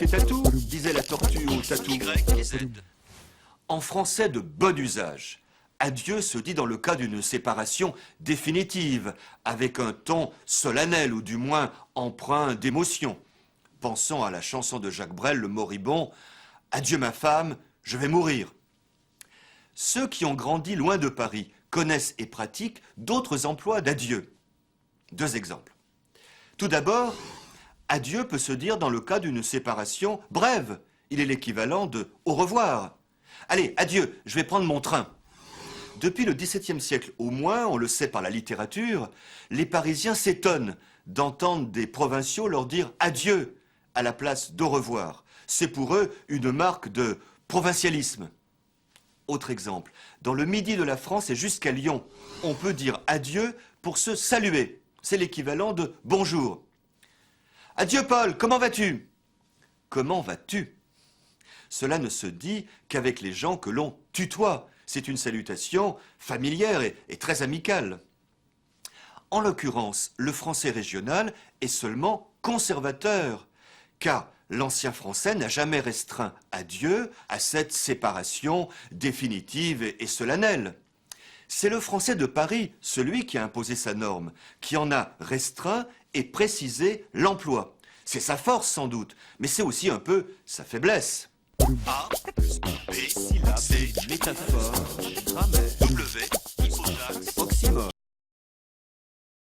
tes tatous, disait la tortue au tatou. Y et Z. En français de bon usage, adieu se dit dans le cas d'une séparation définitive, avec un ton solennel ou du moins empreint d'émotion. Pensant à la chanson de Jacques Brel, le moribond « Adieu ma femme, je vais mourir ». Ceux qui ont grandi loin de Paris connaissent et pratiquent d'autres emplois d'adieu. 2 exemples. Tout d'abord, adieu peut se dire dans le cas d'une séparation brève. Il est l'équivalent de au revoir. Allez, adieu, je vais prendre mon train. Depuis le XVIIe siècle au moins, on le sait par la littérature, les Parisiens s'étonnent d'entendre des provinciaux leur dire adieu à la place d'au revoir. C'est pour eux une marque de provincialisme. Autre exemple, dans le midi de la France et jusqu'à Lyon, on peut dire adieu pour se saluer. C'est l'équivalent de bonjour. Adieu Paul, comment vas-tu? Comment vas-tu? Cela ne se dit qu'avec les gens que l'on tutoie. C'est une salutation familière et très amicale. En l'occurrence, le français régional est seulement conservateur, car l'ancien français n'a jamais restreint adieu à cette séparation définitive et solennelle. C'est le français de Paris, celui qui a imposé sa norme, qui en a restreint et précisé l'emploi. C'est sa force sans doute, mais c'est aussi un peu sa faiblesse. A plus B, C, Métaphore, W, hypotaxe. oxymore.